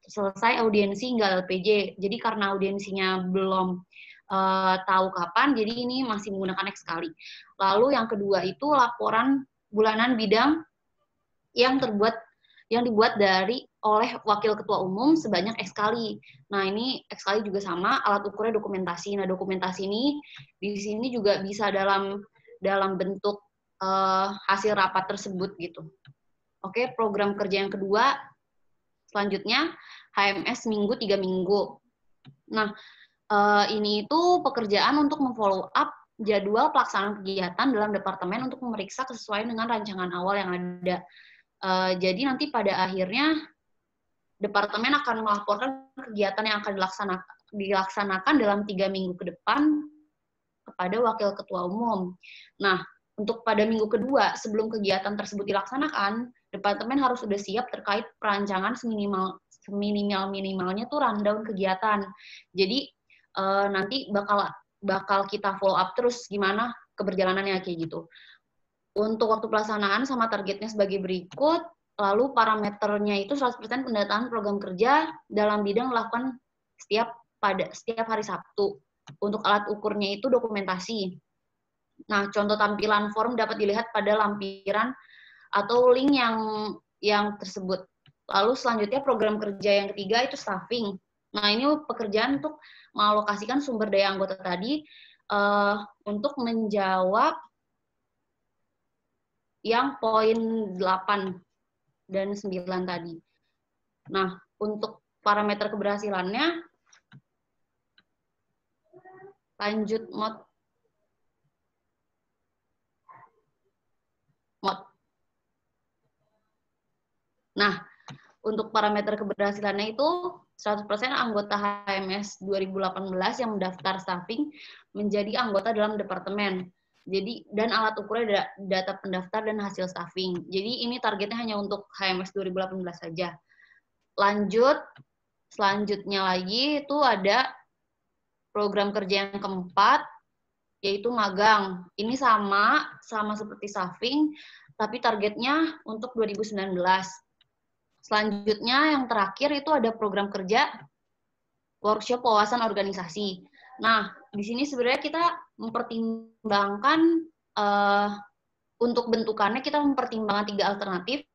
selesai audiensi hingga LPJ. Jadi karena audiensinya belum tahu kapan, jadi ini masih menggunakan X kali. Lalu yang kedua itu laporan bulanan bidang yang dibuat oleh Wakil Ketua Umum sebanyak X kali. Nah, ini X kali juga sama, alat ukurnya dokumentasi. Nah, dokumentasi ini di sini juga bisa dalam bentuk hasil rapat tersebut gitu. Oke, program kerja yang kedua, selanjutnya HMS minggu 3 minggu. Nah, ini itu pekerjaan untuk memfollow up jadwal pelaksanaan kegiatan dalam departemen untuk memeriksa kesesuaian dengan rancangan awal yang ada. Jadi nanti pada akhirnya departemen akan melaporkan kegiatan yang akan dilaksanakan dalam 3 minggu ke depan kepada Wakil Ketua Umum. Nah, untuk pada minggu kedua sebelum kegiatan tersebut dilaksanakan, departemen harus sudah siap terkait perancangan seminimal-minimalnya tuh rundown kegiatan. Jadi nanti bakal kita follow up terus gimana keberjalanannya kayak gitu. Untuk waktu pelaksanaan sama targetnya sebagai berikut, lalu parameternya itu 100% pendataan program kerja dalam bidang dilakukan setiap hari Sabtu. Untuk alat ukurnya itu dokumentasi. Nah, contoh tampilan form dapat dilihat pada lampiran atau link yang yang tersebut. Lalu selanjutnya program kerja yang ketiga itu staffing. Nah, ini pekerjaan untuk mengalokasikan sumber daya anggota tadi untuk menjawab yang poin 8 dan 9 tadi. Nah, untuk parameter keberhasilannya, lanjut mod. Nah, untuk parameter keberhasilannya itu 100% anggota HMS 2018 yang mendaftar staffing menjadi anggota dalam departemen. Jadi, dan alat ukurnya data pendaftar dan hasil staffing. Jadi ini targetnya hanya untuk HMS 2018 saja. Selanjutnya lagi itu ada program kerja yang keempat, yaitu magang. Ini sama seperti staffing, tapi targetnya untuk 2019. Selanjutnya yang terakhir itu ada program kerja workshop wawasan organisasi. Nah, di sini sebenarnya kita mempertimbangkan untuk bentukannya kita mempertimbangkan 3 alternatif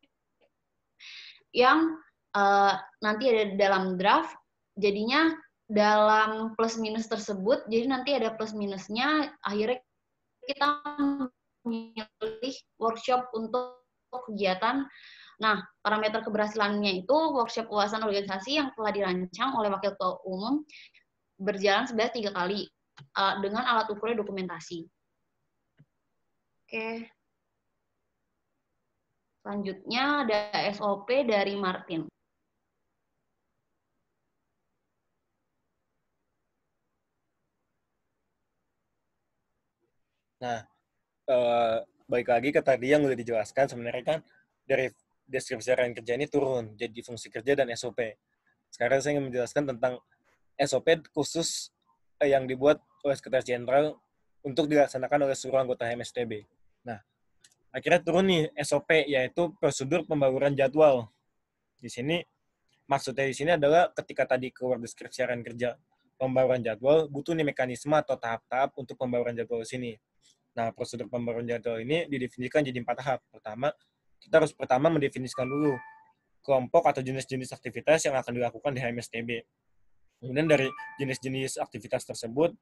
yang nanti ada dalam draft. Jadinya dalam plus minus tersebut, jadi nanti ada plus minusnya. Akhirnya kita memilih workshop untuk kegiatan. Nah, parameter keberhasilannya itu workshop wawasan organisasi yang telah dirancang oleh Wakil Ketua Umum berjalan sebanyak 3 kali dengan alat ukurnya dokumentasi. Oke. Selanjutnya ada SOP dari Martin. Nah, balik lagi ke tadi yang udah dijelaskan, sebenarnya kan dari deskripsi harian kerja ini turun jadi fungsi kerja dan SOP. Sekarang saya ingin menjelaskan tentang SOP khusus yang dibuat oleh Sekretaris Jenderal untuk dilaksanakan oleh seluruh anggota HMSTB. Nah, akhirnya turun nih SOP, yaitu prosedur pembaruan jadwal. Di sini, maksudnya di sini adalah ketika tadi keluar deskripsi harian kerja pembaruan jadwal, butuh nih mekanisme atau tahap-tahap untuk pembaruan jadwal di sini. Nah, prosedur pembaruan jadwal ini didefinisikan jadi 4 tahap. Pertama, kita harus pertama mendefinisikan dulu kelompok atau jenis-jenis aktivitas yang akan dilakukan di HMSTB. Kemudian dari jenis-jenis aktivitas tersebut,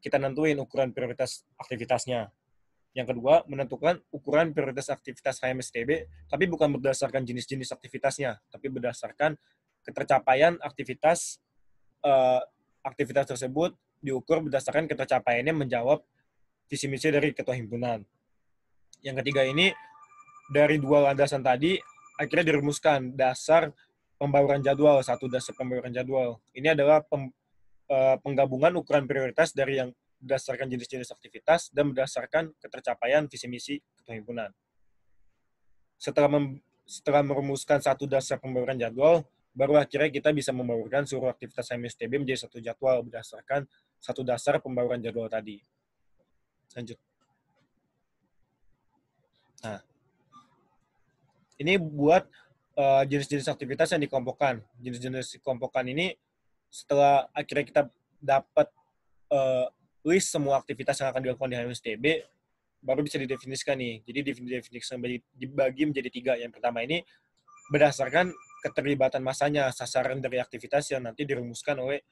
kita nentuin ukuran prioritas aktivitasnya. Yang kedua, menentukan ukuran prioritas aktivitas HMSTB, tapi bukan berdasarkan jenis-jenis aktivitasnya, tapi berdasarkan ketercapaian aktivitas tersebut diukur berdasarkan ketercapaiannya menjawab visi misi dari ketua himpunan. Yang ketiga ini, dari 2 landasan tadi, akhirnya dirumuskan dasar pembaruan jadwal, 1 dasar pembaruan jadwal. Ini adalah penggabungan ukuran prioritas dari yang berdasarkan jenis-jenis aktivitas dan berdasarkan ketercapaian visi misi ketua himpunan. Setelah merumuskan 1 dasar pembaruan jadwal, baru akhirnya kita bisa membaurkan seluruh aktivitas HMSTB menjadi 1 jadwal berdasarkan 1 dasar pembaruan jadwal tadi. Lanjut. Nah, ini buat jenis-jenis aktivitas yang dikelompokkan. Jenis-jenis kelompokkan ini setelah akhirnya kita dapat list semua aktivitas yang akan dilakukan di HMSTB, baru bisa didefinisikan nih. Jadi didefinisikan dibagi menjadi 3. Yang pertama ini berdasarkan keterlibatan masanya, sasaran dari aktivitas yang nanti dirumuskan oleh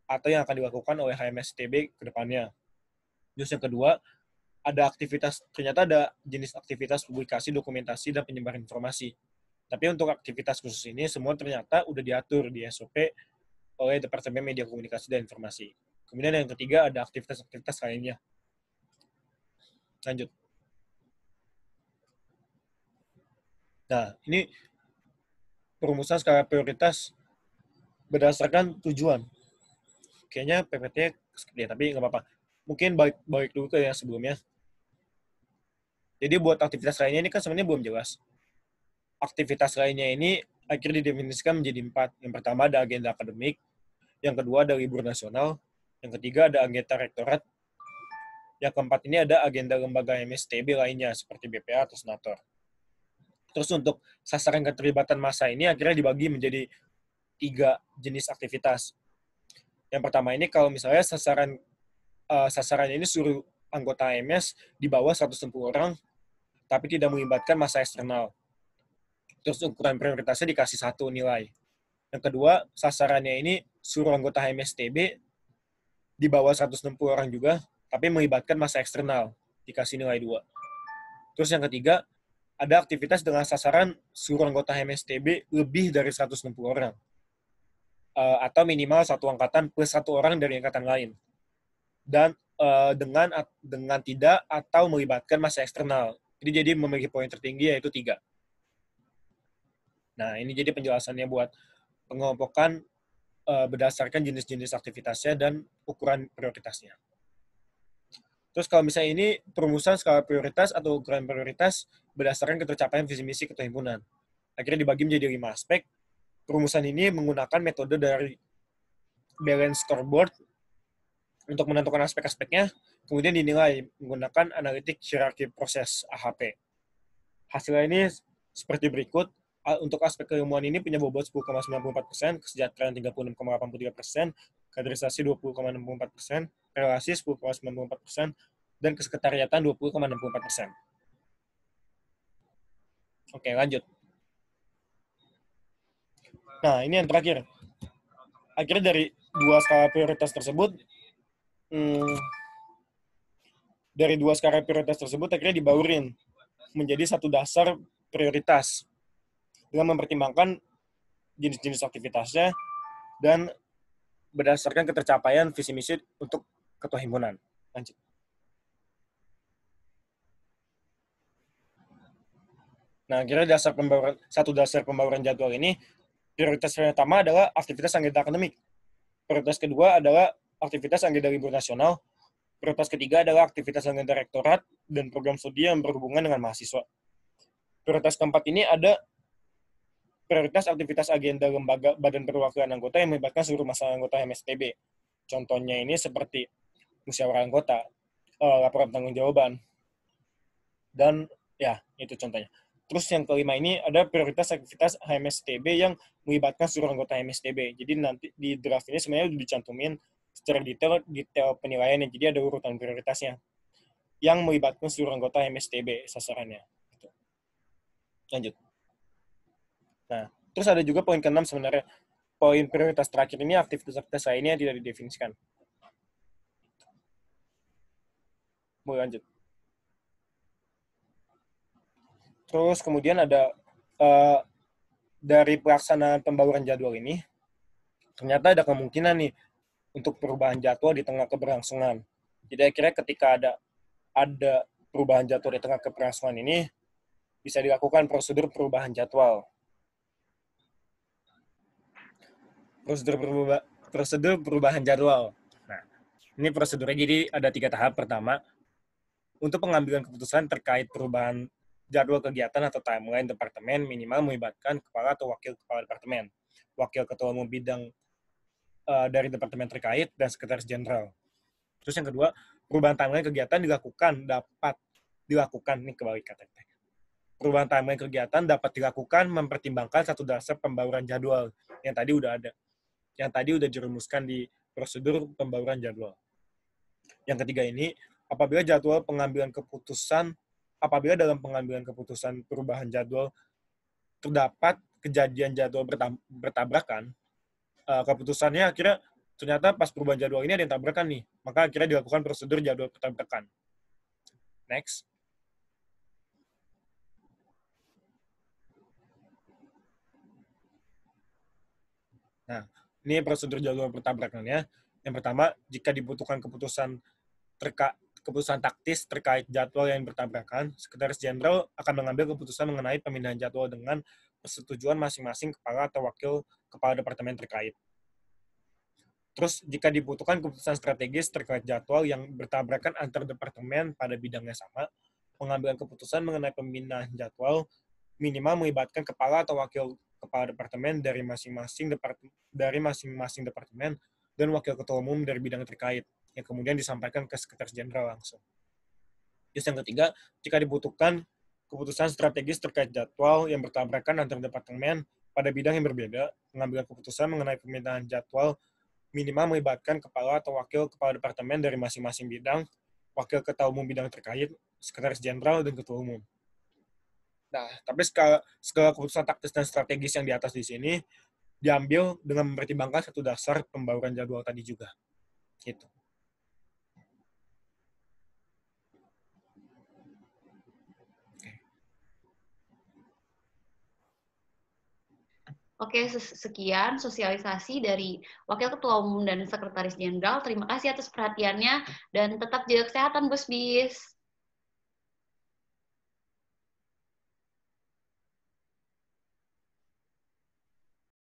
atau yang akan dilakukan oleh HMSTB ke depannya. Terus yang kedua, ternyata ada jenis aktivitas publikasi, dokumentasi, dan penyebaran informasi. Tapi untuk aktivitas khusus ini, semua ternyata udah diatur di SOP oleh Departemen Media Komunikasi dan Informasi. Kemudian yang ketiga, ada aktivitas-aktivitas lainnya. Lanjut. Nah, ini perumusan skala prioritas berdasarkan tujuan. Kayaknya PPT ya, tapi nggak apa-apa. Mungkin balik dulu ke yang sebelumnya. Jadi buat aktivitas lainnya ini kan sebenarnya belum jelas. Aktivitas lainnya ini akhirnya didefinisikan menjadi 4. Yang pertama ada agenda akademik, yang kedua ada libur nasional, yang ketiga ada agenda rektorat, yang keempat ini ada agenda lembaga MSTB lainnya seperti BPA atau Senator. Terus untuk sasaran keterlibatan massa ini akhirnya dibagi menjadi 3 jenis aktivitas. Yang pertama ini kalau misalnya sasarannya ini seluruh anggota MS di bawah 110 orang, tapi tidak melibatkan massa eksternal. Terus ukuran prioritasnya dikasih 1 nilai. Yang kedua, sasarannya ini seluruh anggota HMSTB di bawah 160 orang juga, tapi melibatkan massa eksternal, dikasih nilai 2. Terus yang ketiga, ada aktivitas dengan sasaran seluruh anggota HMSTB lebih dari 160 orang. Atau minimal 1 angkatan plus 1 orang dari angkatan lain. Dan dengan tidak atau melibatkan massa eksternal. Jadi memiliki poin tertinggi yaitu 3. Nah, ini jadi penjelasannya buat pengelompokan berdasarkan jenis-jenis aktivitasnya dan ukuran prioritasnya. Terus kalau misalnya ini perumusan skala prioritas atau ukuran prioritas berdasarkan ketercapaian visi misi ketua himpunan. Akhirnya dibagi menjadi 5 aspek. Perumusan ini menggunakan metode dari balance scoreboard untuk menentukan aspek-aspeknya, kemudian dinilai menggunakan analitik hierarki proses AHP. Hasilnya ini seperti berikut. Untuk aspek keilmuan ini punya bobot 10,94%, kesejahteraan 36,83%, kaderisasi 20,64%, relasi 10,94%, dan kesekretariatan 20,64%. Oke, lanjut. Nah, ini yang terakhir. Akhirnya dari 2 skala prioritas tersebut, akhirnya dibaurin menjadi 1 dasar prioritas dengan mempertimbangkan jenis-jenis aktivitasnya dan berdasarkan ketercapaian visi misi untuk ketua himpunan. Lanjut. Nah, akhirnya 1 dasar pembauran jadwal ini, prioritas pertama adalah aktivitas anggota akademik. Prioritas kedua adalah aktivitas anggota libur nasional. Prioritas ketiga adalah aktivitas anggota rektorat dan program studi yang berhubungan dengan mahasiswa. Prioritas keempat ini ada prioritas aktivitas agenda lembaga badan perwakilan anggota yang melibatkan seluruh masa anggota MSTB. Contohnya ini seperti musyawarah anggota, laporan pertanggungjawaban, dan ya, itu contohnya. Terus yang kelima ini ada prioritas aktivitas HMSTB yang melibatkan seluruh anggota HMSTB. Jadi nanti di draft ini sebenarnya udah dicantumin secara detail penilaiannya. Jadi ada urutan prioritasnya yang melibatkan seluruh anggota HMSTB sasarannya. Lanjut. Nah, terus ada juga poin ke-6 sebenarnya. Poin prioritas terakhir ini aktivitas-aktivitas lainnya yang tidak didefinisikan. Boleh lanjut. Terus kemudian ada dari pelaksanaan pembauran jadwal ini, ternyata ada kemungkinan nih untuk perubahan jadwal di tengah keberlangsungan. Jadi akhirnya ketika ada perubahan jadwal di tengah keberlangsungan ini, bisa dilakukan prosedur perubahan jadwal. Prosedur perubahan jadwal. Nah, ini prosedurnya jadi ada 3 tahap. Pertama, untuk pengambilan keputusan terkait perubahan jadwal kegiatan atau timeline departemen minimal melibatkan kepala atau wakil kepala departemen, wakil ketua umum bidang dari departemen terkait, dan sekretaris jenderal. Terus yang kedua, perubahan timeline kegiatan dapat dilakukan, nih kebalik katanya. Perubahan timeline kegiatan dapat dilakukan mempertimbangkan 1 dasar pembauran jadwal yang tadi udah ada. Yang tadi udah dirumuskan di prosedur pembauran jadwal. Yang ketiga ini, apabila dalam pengambilan keputusan perubahan jadwal terdapat kejadian jadwal bertabrakan, keputusannya akhirnya ternyata pas perubahan jadwal ini ada yang tabrakan nih, maka akhirnya dilakukan prosedur jadwal bertabrakan. Next. Nah, ini prosedur jadwal bertabrakannya. Yang pertama, jika dibutuhkan keputusan taktis terkait jadwal yang bertabrakan, Sekretaris Jenderal akan mengambil keputusan mengenai pemindahan jadwal dengan persetujuan masing-masing kepala atau wakil kepala departemen terkait. Terus, jika dibutuhkan keputusan strategis terkait jadwal yang bertabrakan antar departemen pada bidangnya sama, pengambilan keputusan mengenai pemindahan jadwal minimal melibatkan kepala atau wakil kepala departemen dari masing-masing departemen dan wakil ketua umum dari bidang terkait, yang kemudian disampaikan ke Sekretaris Jenderal langsung. Terus yang ketiga, jika dibutuhkan keputusan strategis terkait jadwal yang bertabrakan antar departemen pada bidang yang berbeda, pengambilan keputusan mengenai pemindahan jadwal minimal melibatkan kepala atau wakil kepala departemen dari masing-masing bidang, wakil ketua umum bidang terkait, Sekretaris Jenderal, dan ketua umum. Nah, tapi segala keputusan taktis dan strategis yang di atas di sini diambil dengan mempertimbangkan satu dasar pembauran jadwal tadi juga. Gitu. Oke, sekian sosialisasi dari Wakil Ketua Umum dan Sekretaris Jenderal. Terima kasih atas perhatiannya dan tetap jaga kesehatan, Bos Bis.